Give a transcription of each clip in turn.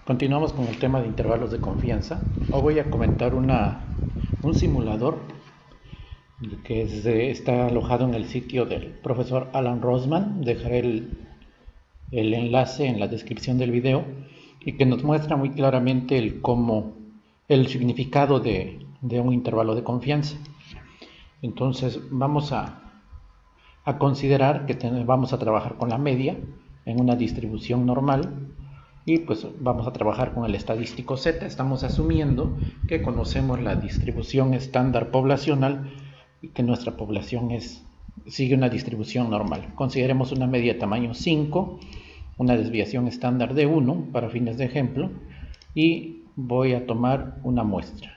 Continuamos con el tema de intervalos de confianza. Hoy voy a comentar un simulador que está alojado en el sitio del profesor Alan Rosman. Dejaré el enlace en la descripción del video y que nos muestra muy claramente el significado de un intervalo de confianza. Entonces vamos a considerar que vamos a trabajar con la media en una distribución normal. Y pues vamos a trabajar con el estadístico Z. Estamos asumiendo que conocemos la distribución estándar poblacional y que nuestra población sigue una distribución normal. Consideremos una media de tamaño 5, una desviación estándar de 1 para fines de ejemplo, y voy a tomar una muestra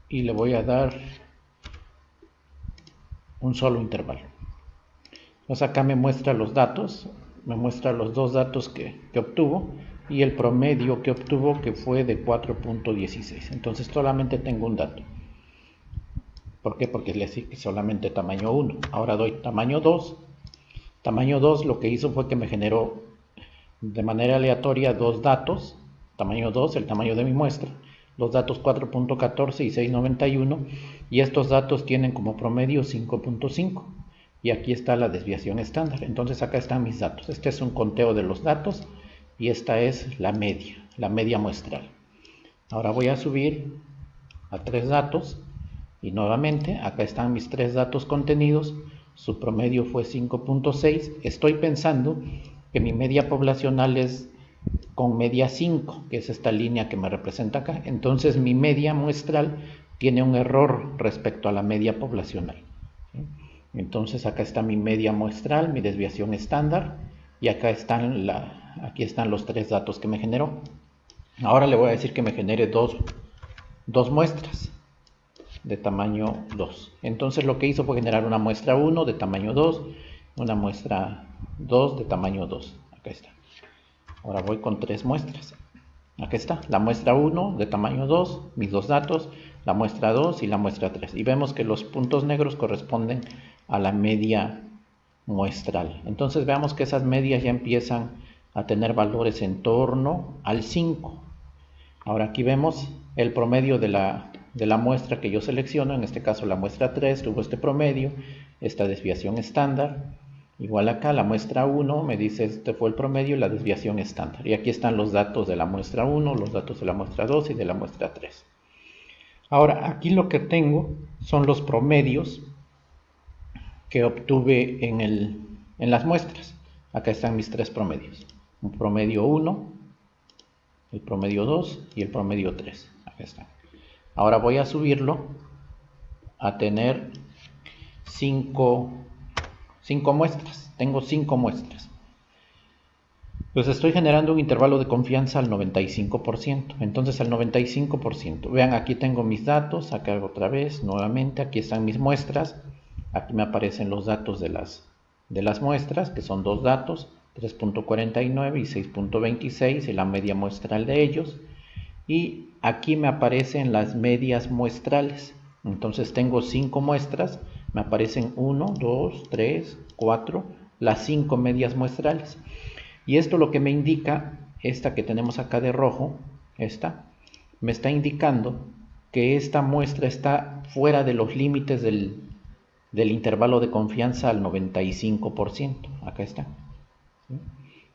y le voy a dar un solo intervalo. Entonces acá me muestra los datos, me muestra los dos datos que obtuvo y el promedio que obtuvo, que fue de 4.16. Entonces solamente tengo un dato. ¿Por qué? Porque le sigue solamente tamaño 1. Ahora doy tamaño 2. Tamaño 2 lo que hizo fue que me generó de manera aleatoria dos datos. Tamaño 2, el tamaño de mi muestra. Los datos 4.14 y 6.91. Y estos datos tienen como promedio 5.5. Y aquí está la desviación estándar. Entonces acá están mis datos. Este es un conteo de los datos y esta es la media muestral. Ahora voy a subir a 3 datos y nuevamente acá están mis 3 datos contenidos. Su promedio fue 5.6. Estoy pensando que mi media poblacional es con media 5, que es esta línea que me representa acá. Entonces mi media muestral tiene un error respecto a la media poblacional. Entonces acá está mi media muestral, mi desviación estándar, y acá aquí están los 3 datos que me generó. Ahora le voy a decir que me genere dos muestras de tamaño 2. Entonces lo que hizo fue generar una muestra 1 de tamaño 2, una muestra 2 de tamaño 2. Acá está. Ahora voy con 3 muestras. Aquí está, la muestra 1 de tamaño 2, mis dos datos, la muestra 2 y la muestra 3. Y vemos que los puntos negros corresponden a la media muestral. Entonces veamos que esas medias ya empiezan a tener valores en torno al 5. Ahora aquí vemos el promedio de la muestra que yo selecciono. En este caso la muestra 3 tuvo este promedio, esta desviación estándar. Igual acá la muestra 1 me dice este fue el promedio y la desviación estándar. Y aquí están los datos de la muestra 1, los datos de la muestra 2 y de la muestra 3. Ahora aquí lo que tengo son los promedios que obtuve en las muestras. Acá están mis 3 promedios. Un promedio 1, el promedio 2 y el promedio 3. Acá están. Ahora voy a subirlo a tener 5 muestras. Tengo 5 muestras. Pues estoy generando un intervalo de confianza al 95%. Entonces al 95%. Vean, aquí tengo mis datos. Acá otra vez, nuevamente. Aquí están mis muestras. Aquí me aparecen los datos de las muestras, que son dos datos, 3.49 y 6.26, y la media muestral de ellos. Y aquí me aparecen las medias muestrales. Entonces tengo 5 muestras, me aparecen 1, 2, 3, 4, las 5 medias muestrales. Y esto lo que me indica, esta que tenemos acá de rojo, me está indicando que esta muestra está fuera de los límites del intervalo de confianza al 95%. Acá está.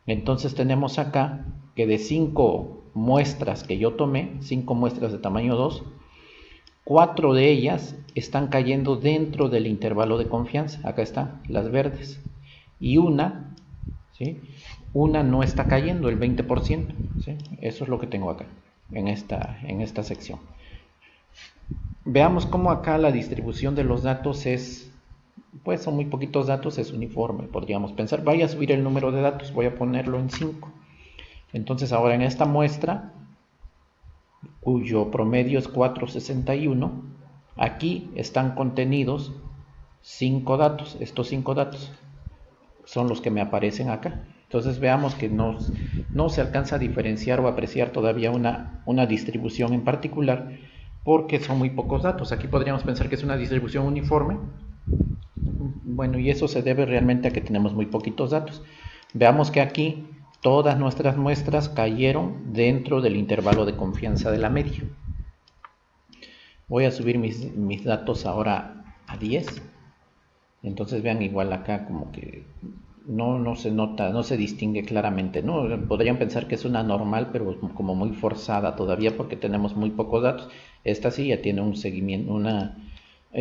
Entonces tenemos acá que de 5 muestras que yo tomé, 5 muestras de tamaño 2, 4 de ellas están cayendo dentro del intervalo de confianza. Acá están las verdes. Y una no está cayendo, el 20%. ¿sí? Eso es lo que tengo acá, en esta sección. Veamos cómo acá la distribución de los datos pues son muy poquitos datos, es uniforme, podríamos pensar. Voy a subir el número de datos, voy a ponerlo en 5. Entonces ahora en esta muestra, cuyo promedio es 4.61, aquí están contenidos 5 datos. Estos 5 datos son los que me aparecen acá. Entonces veamos que no se alcanza a diferenciar o apreciar todavía una distribución en particular, porque son muy pocos datos. Aquí podríamos pensar que es una distribución uniforme. Bueno, y eso se debe realmente a que tenemos muy poquitos datos. Veamos que aquí todas nuestras muestras cayeron dentro del intervalo de confianza de la media. Voy a subir mis datos ahora a 10. Entonces vean, igual acá como que no se nota, no se distingue claramente, ¿no? Podrían pensar que es una normal, pero como muy forzada todavía porque tenemos muy pocos datos. Esta sí ya tiene un seguimiento,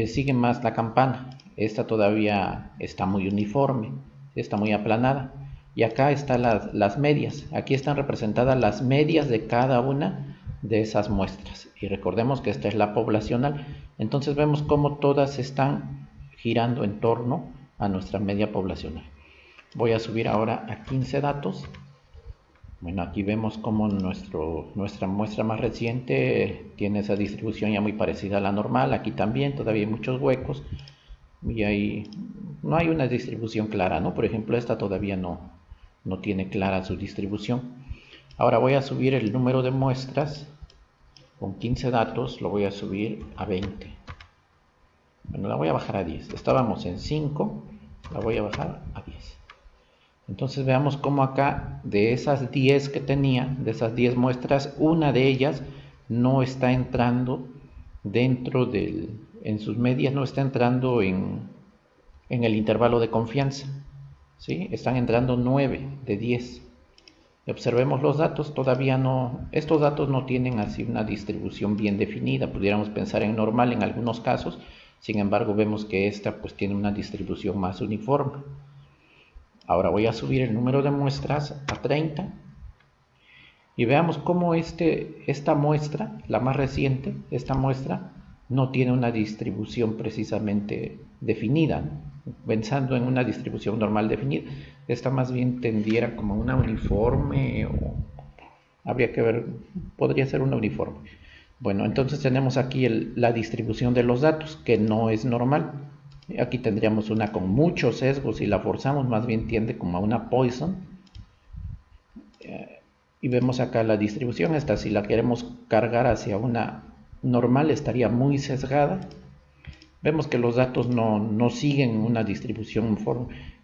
sigue más la campana. Esta todavía está muy uniforme, está muy aplanada. Y acá están las medias. Aquí están representadas las medias de cada una de esas muestras. Y recordemos que esta es la poblacional. Entonces vemos cómo todas están girando en torno a nuestra media poblacional. Voy a subir ahora a 15 datos. Bueno, aquí vemos cómo nuestra muestra más reciente tiene esa distribución ya muy parecida a la normal. Aquí también todavía hay muchos huecos y ahí no hay una distribución clara, ¿no? Por ejemplo, esta todavía no tiene clara su distribución. Ahora voy a subir el número de muestras con 15 datos, lo voy a subir a 20. Bueno, la voy a bajar a 10. Estábamos en 5, la voy a bajar a 10. Entonces veamos cómo acá de esas 10 que tenía, de esas 10 muestras, una de ellas no está entrando dentro en sus medias, no está entrando en el intervalo de confianza. ¿Sí? Están entrando 9 de 10. Observemos los datos, todavía no, estos datos no tienen así una distribución bien definida, pudiéramos pensar en normal en algunos casos, sin embargo vemos que esta pues tiene una distribución más uniforme. Ahora voy a subir el número de muestras a 30 y veamos cómo esta muestra, la más reciente, esta muestra no tiene una distribución precisamente definida, ¿no? Pensando en una distribución normal definida, esta más bien tendiera como una uniforme, o habría que ver, podría ser una uniforme. Bueno, entonces tenemos aquí la distribución de los datos, que no es normal. Aquí tendríamos una con muchos sesgos, si la forzamos más bien tiende como a una Poisson. Y vemos acá la distribución, esta si la queremos cargar hacia una normal estaría muy sesgada. Vemos que los datos no siguen una distribución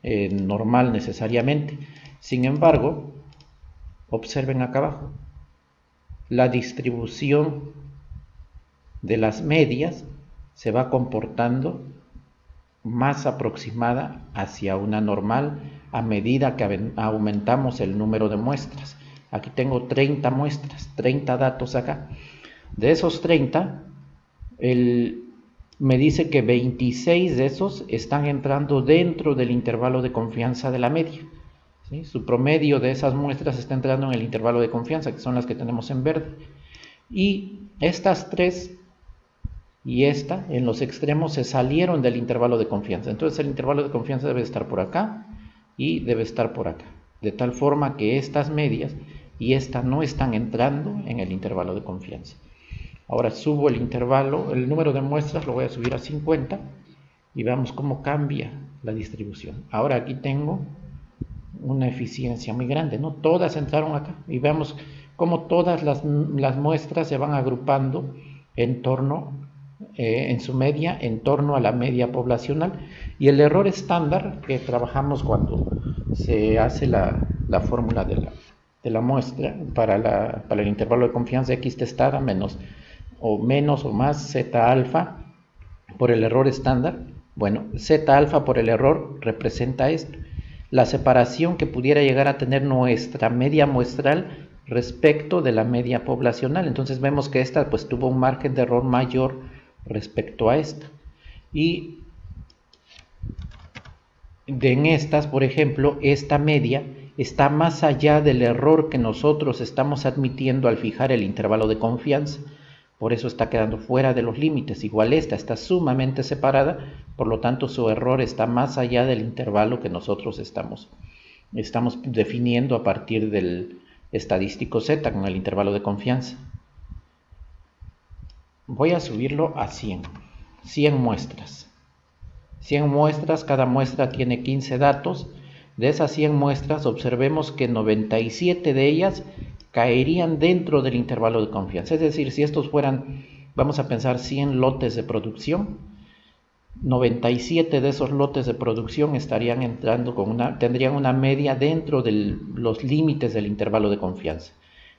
normal necesariamente. Sin embargo, observen acá abajo, la distribución de las medias se va comportando más aproximada hacia una normal a medida que aumentamos el número de muestras. Aquí tengo 30 muestras, 30 datos acá. De esos 30, me dice que 26 de esos están entrando dentro del intervalo de confianza de la media. ¿Sí? Su promedio de esas muestras está entrando en el intervalo de confianza, que son las que tenemos en verde. Y estas 3 y esta en los extremos se salieron del intervalo de confianza. Entonces el intervalo de confianza debe estar por acá y debe estar por acá. De tal forma que estas medias y esta no están entrando en el intervalo de confianza. Ahora subo el intervalo, el número de muestras lo voy a subir a 50 y veamos cómo cambia la distribución. Ahora aquí tengo una eficiencia muy grande, ¿no? Todas entraron acá y veamos cómo todas las muestras se van agrupando en torno, en su media, en torno a la media poblacional. Y el error estándar que trabajamos cuando se hace la fórmula de la muestra para el intervalo de confianza X testada menos o más Z alfa por el error estándar. Bueno, Z alfa por el error representa esto, la separación que pudiera llegar a tener nuestra media muestral respecto de la media poblacional. Entonces vemos que esta pues tuvo un margen de error mayor respecto a esta. Y en estas, por ejemplo, esta media está más allá del error que nosotros estamos admitiendo al fijar el intervalo de confianza. Por eso está quedando fuera de los límites. Igual esta está sumamente separada, por lo tanto su error está más allá del intervalo que nosotros estamos definiendo a partir del estadístico Z con el intervalo de confianza. Voy a subirlo a 100 muestras. 100 muestras, cada muestra tiene 15 datos. De esas 100 muestras observemos que 97 de ellas caerían dentro del intervalo de confianza. Es decir, si estos fueran, vamos a pensar 100 lotes de producción, 97 de esos lotes de producción estarían entrando tendrían una media dentro de los límites del intervalo de confianza.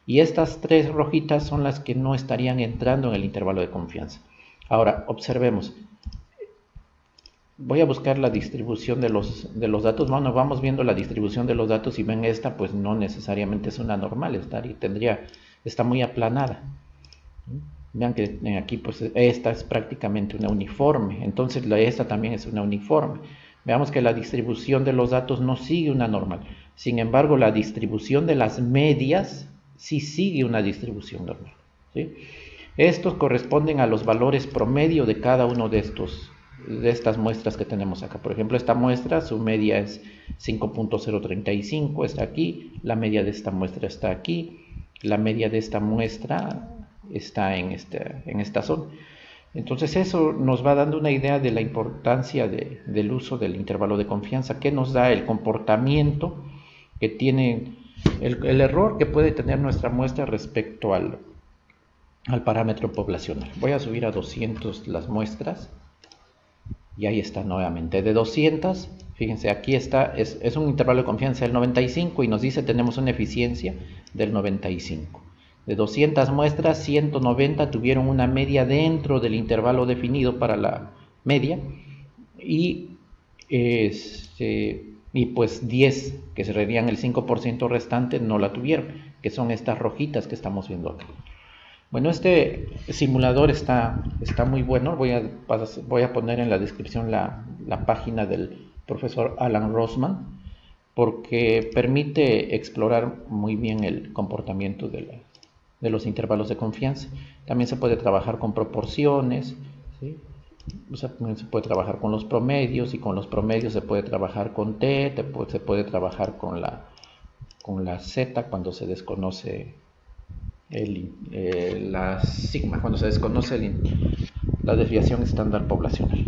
Y estas 3 rojitas son las que no estarían entrando en el intervalo de confianza. Ahora, observemos. Voy a buscar la distribución de los datos. Bueno, vamos viendo la distribución de los datos y ven esta, pues no necesariamente es una normal, está muy aplanada. Vean que aquí pues esta es prácticamente una uniforme, entonces esta también es una uniforme. Veamos que la distribución de los datos no sigue una normal, sin embargo la distribución de las medias sí sigue una distribución normal, ¿sí? Estos corresponden a los valores promedio de cada uno de estas muestras que tenemos acá. Por ejemplo, esta muestra, su media es 5.035, está aquí, la media de esta muestra está aquí, la media de esta muestra está en esta zona. Entonces eso nos va dando una idea de la importancia del uso del intervalo de confianza, que nos da el comportamiento que tiene, el error que puede tener nuestra muestra respecto al parámetro poblacional. Voy a subir a 200 las muestras y ahí está nuevamente. De 200, fíjense, aquí está, es un intervalo de confianza del 95 y nos dice tenemos una eficiencia del 95. De 200 muestras, 190 tuvieron una media dentro del intervalo definido para la media y pues 10, que serían el 5% restante, no la tuvieron, que son estas rojitas que estamos viendo acá. Bueno, este simulador está muy bueno. Voy a poner en la descripción la página del profesor Alan Rosman, porque permite explorar muy bien el comportamiento de los intervalos de confianza. También se puede trabajar con proporciones, ¿sí? O sea, también se puede trabajar con los promedios, y con los promedios se puede trabajar con T, se puede trabajar con la Z cuando se desconoce la sigma, cuando se desconoce la desviación estándar poblacional.